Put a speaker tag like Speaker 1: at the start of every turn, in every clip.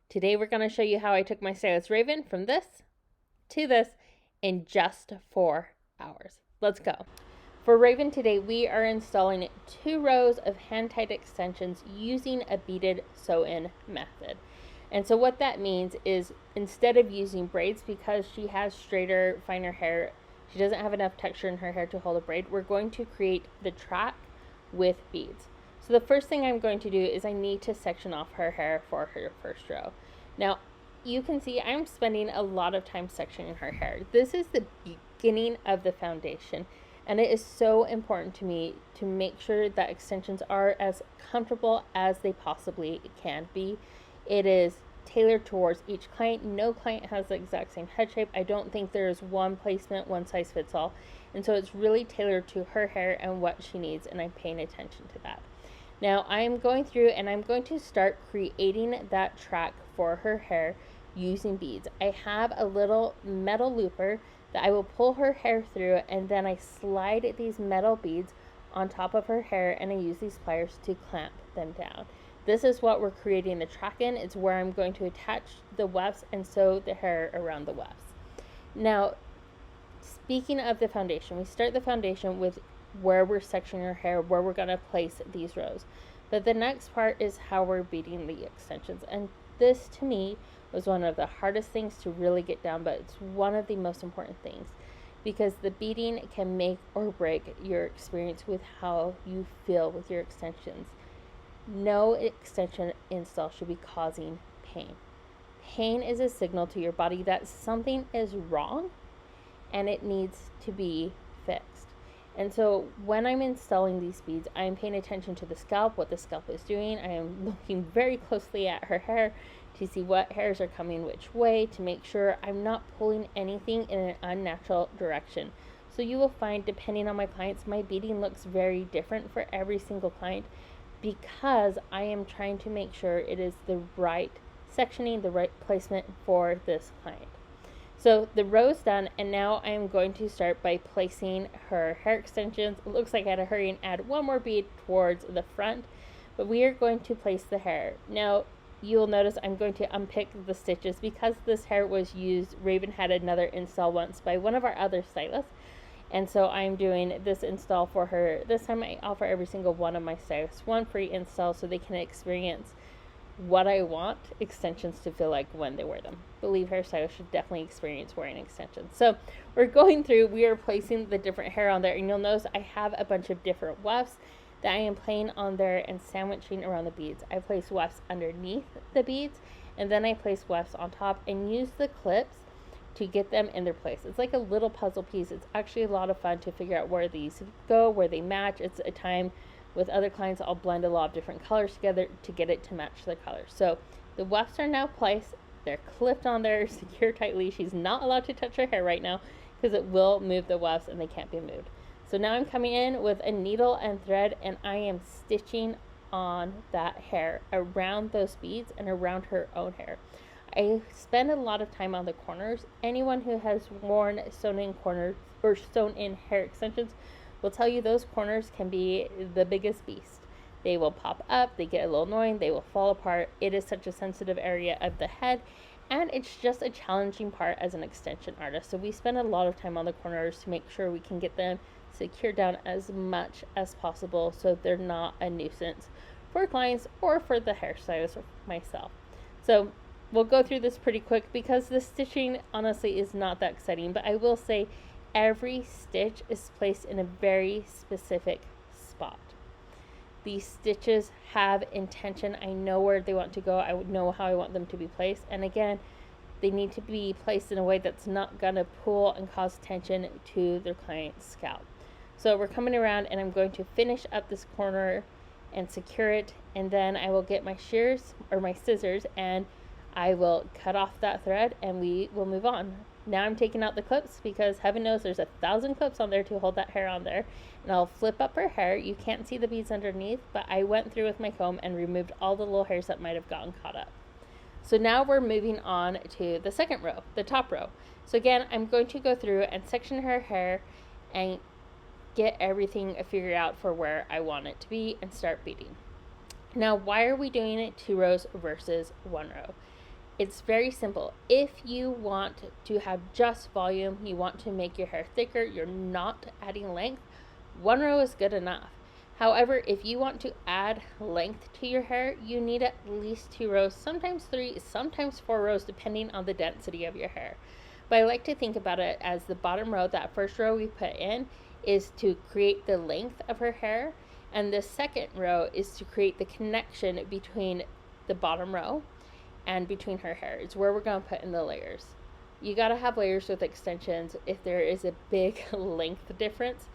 Speaker 1: Today we're going to show you how I took my stylist Raven from this to this in just 4 hours. Let's go. For Raven today, we are installing 2 rows of hand-tied extensions using a beaded sew-in method. And so what that means is instead of using braids, because she has straighter, finer hair, she doesn't have enough texture in her hair to hold a braid, we're going to create the track with beads. So the first thing I'm going to do is I need to section off her hair for her first row. Now, you can see I'm spending a lot of time sectioning her hair. This is the beginning of the foundation, and it is so important to me to make sure that extensions are as comfortable as they possibly can be. It is tailored towards each client. No client has the exact same head shape. I don't think there is one placement, one size fits all. And so it's really tailored to her hair and what she needs, and I'm paying attention to that. Now I'm going through and I'm going to start creating that track for her hair using beads. I have a little metal looper that I will pull her hair through, and then I slide these metal beads on top of her hair, and I use these pliers to clamp them down. This is what we're creating the track in. It's where I'm going to attach the wefts and sew the hair around the wefts. Now, speaking of the foundation, we start the foundation with where we're sectioning her hair, where we're going to place these rows. But the next part is how we're beading the extensions. And this, to me, was one of the hardest things to really get down, but it's one of the most important things, because the beading can make or break your experience with how you feel with your extensions. No extension install should be causing pain. Pain is a signal to your body that something is wrong and it needs to be fixed. And so when I'm installing these beads, I'm paying attention to the scalp, what the scalp is doing. I am looking very closely at her hair to see what hairs are coming which way, to make sure I'm not pulling anything in an unnatural direction. So you will find, depending on my clients, my beading looks very different for every single client, because I am trying to make sure it is the right sectioning, the right placement for this client. So the row's done, and now I'm going to start by placing her hair extensions. It looks like I had to hurry and add one more bead towards the front, but we are going to place the hair. Now, you'll notice I'm going to unpick the stitches because this hair was used. Raven had another install once by one of our other stylists, and so I'm doing this install for her. This time I offer every single one of my stylists one free install so they can experience what I want extensions to feel like when they wear them. I believe hairstylists should definitely experience wearing extensions. So we're going through, we are placing the different hair on there, and you'll notice I have a bunch of different wefts that I am playing on there and sandwiching around the beads. I place wefts underneath the beads, and then I place wefts on top and use the clips to get them in their place. It's like a little puzzle piece. It's actually a lot of fun to figure out where these go, where they match. It's a time with other clients, I'll blend a lot of different colors together to get it to match the colors. So the wefts are now placed. They're clipped on there, secure tightly. She's not allowed to touch her hair right now because it will move the wefts and they can't be moved. So now I'm coming in with a needle and thread, and I am stitching on that hair around those beads and around her own hair. I spend a lot of time on the corners. Anyone who has worn sewn-in corners or sewn-in hair extensions will tell you those corners can be the biggest beast. They will pop up, they get a little annoying, they will fall apart. It is such a sensitive area of the head, and it's just a challenging part as an extension artist. So we spend a lot of time on the corners to make sure we can get them secured down as much as possible so they're not a nuisance for clients or for the hairstylist or myself. So we'll go through this pretty quick because the stitching honestly is not that exciting, but I will say every stitch is placed in a very specific spot. These stitches have intention. I know where they want to go. I would know how I want them to be placed. And again, they need to be placed in a way that's not going to pull and cause tension to their client's scalp. So we're coming around, and I'm going to finish up this corner and secure it. And then I will get my shears or my scissors, and I will cut off that thread, and we will move on. Now I'm taking out the clips because heaven knows there's 1,000 clips on there to hold that hair on there. And I'll flip up her hair. You can't see the beads underneath, but I went through with my comb and removed all the little hairs that might have gotten caught up. So now we're moving on to the second row, the top row. So again, I'm going to go through and section her hair and get everything figured out for where I want it to be and start beading. Now, why are we doing it 2 rows versus 1 row? It's very simple. If you want to have just volume, you want to make your hair thicker, you're not adding length, 1 row is good enough. However, if you want to add length to your hair, you need at least 2 rows, sometimes 3, sometimes 4 rows, depending on the density of your hair. But I like to think about it as the bottom row, that first row we put in, is to create the length of her hair, and the second row is to create the connection between the bottom row and between her hair. It's where we're going to put in the layers. You got to have layers with extensions if there is a big length difference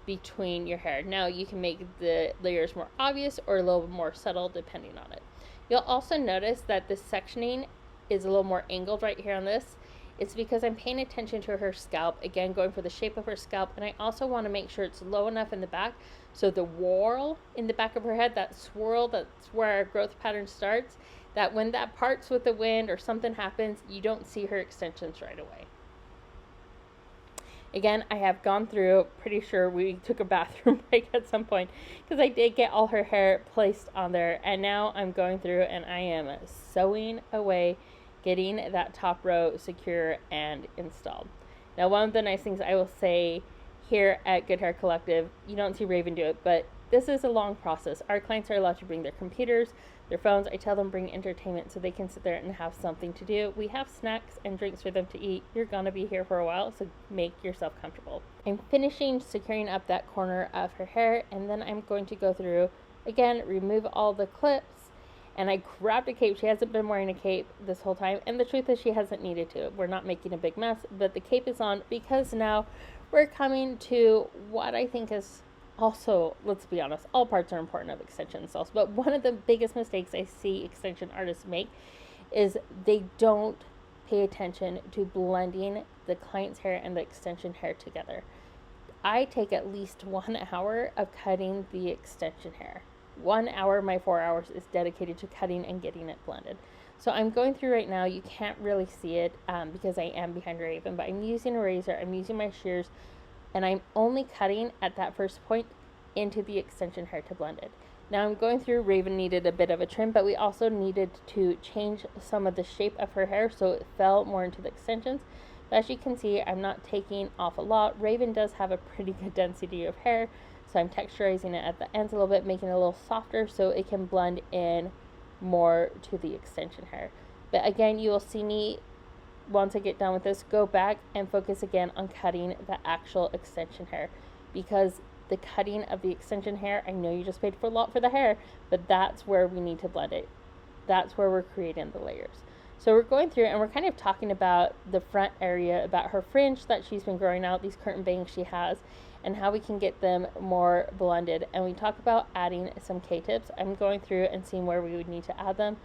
Speaker 1: between your hair. Now you can make the layers more obvious or a little more subtle depending on it. You'll also notice that the sectioning is a little more angled right here on this. It's because I'm paying attention to her scalp, again going for the shape of her scalp, and I also want to make sure it's low enough in the back so the whorl in the back of her head, that swirl, that's where our growth pattern starts, that when that parts with the wind or something happens, you don't see her extensions right away. Again, I have gone through, pretty sure we took a bathroom break at some point because I did get all her hair placed on there, and now I'm going through and I am sewing away, getting that top row secure and installed. Now, one of the nice things I will say here at Good Hair Collective, you don't see Raven do it, but this is a long process. Our clients are allowed to bring their computers, their phones. I tell them bring entertainment so they can sit there and have something to do. We have snacks and drinks for them to eat. You're going to be here for a while, so make yourself comfortable. I'm finishing securing up that corner of her hair, and then I'm going to go through, again, remove all the clips, and I grabbed a cape. She hasn't been wearing a cape this whole time, and the truth is she hasn't needed to. We're not making a big mess, but the cape is on because now we're coming to what I think is also, let's be honest, all parts are important of extension installs, but one of the biggest mistakes I see extension artists make is they don't pay attention to blending the client's hair and the extension hair together. I take at least 1 hour of cutting the extension hair. 1 hour, my 4 hours is dedicated to cutting and getting it blended. So I'm going through right now. You can't really see it because I am behind Raven, but I'm using a razor, I'm using my shears, and I'm only cutting at that first point into the extension hair to blend it. Now I'm going through, Raven needed a bit of a trim, but we also needed to change some of the shape of her hair so it fell more into the extensions. But as you can see, I'm not taking off a lot. Raven does have a pretty good density of hair, so I'm texturizing it at the ends a little bit, making it a little softer so it can blend in more to the extension hair. But again, you will see me, once I get done with this, go back and focus again on cutting the actual extension hair, because the cutting of the extension hair, I know you just paid for a lot for the hair, but that's where we need to blend it. That's where we're creating the layers. So we're going through and we're kind of talking about the front area, about her fringe that she's been growing out, these curtain bangs she has, and how we can get them more blended. And we talk about adding some K-tips. I'm going through and seeing where we would need to add them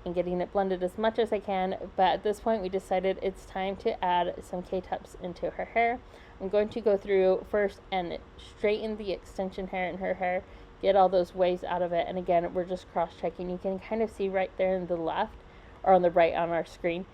Speaker 1: and getting it blended as much as I can, but at this point we decided it's time to add some K-tips into her hair. I'm going to go through first and straighten the extension hair in her hair, get all those waves out of it, and again we're just cross-checking. You can kind of see right there in the left, or on the right on our screen,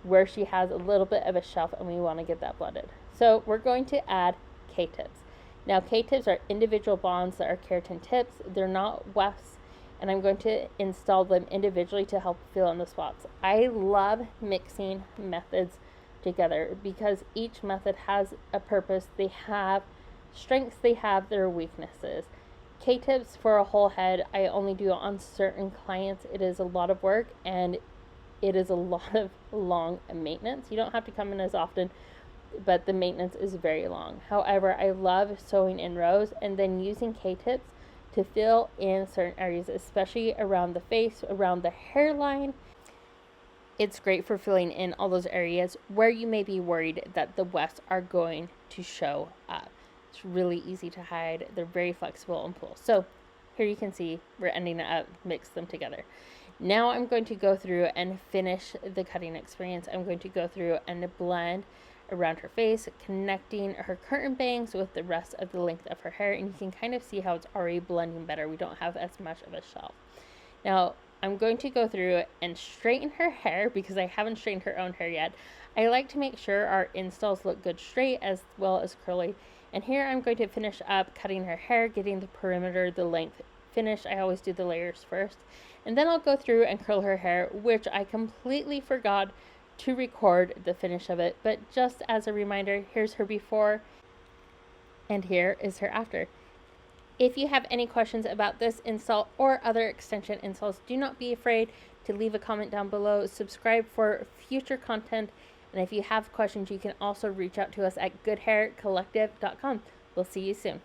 Speaker 1: where she has a little bit of a shelf, and we want to get that blended. So we're going to add K-tips. Now K-tips are individual bonds that are keratin tips. They're not wefts, and I'm going to install them individually to help fill in the spots. I love mixing methods together because each method has a purpose. They have strengths, they have their weaknesses. K-tips for a whole head, I only do on certain clients. It is a lot of work and it is a lot of long maintenance. You don't have to come in as often, but the maintenance is very long. However, I love sewing in rows and then using K-tips to fill in certain areas, especially around the face, around the hairline. It's great for filling in all those areas where you may be worried that the wefts are going to show up. It's really easy to hide. They're very flexible and pull. So here you can see we're ending it up, mix them together. Now I'm going to go through and finish the cutting experience. I'm going to go through and blend around her face, connecting her curtain bangs with the rest of the length of her hair, and you can kind of see how it's already blending better. We don't have as much of a shelf. Now I'm going to go through and straighten her hair because I haven't straightened her own hair yet. I like to make sure our installs look good straight as well as curly, and here I'm going to finish up cutting her hair, getting the perimeter, the length finish, I always do the layers first. And then I'll go through and curl her hair, which I completely forgot to record the finish of it. But just as a reminder, here's her before and here is her after. If you have any questions about this install or other extension installs, do not be afraid to leave a comment down below. Subscribe for future content. And if you have questions, you can also reach out to us at goodhaircollective.com. We'll see you soon.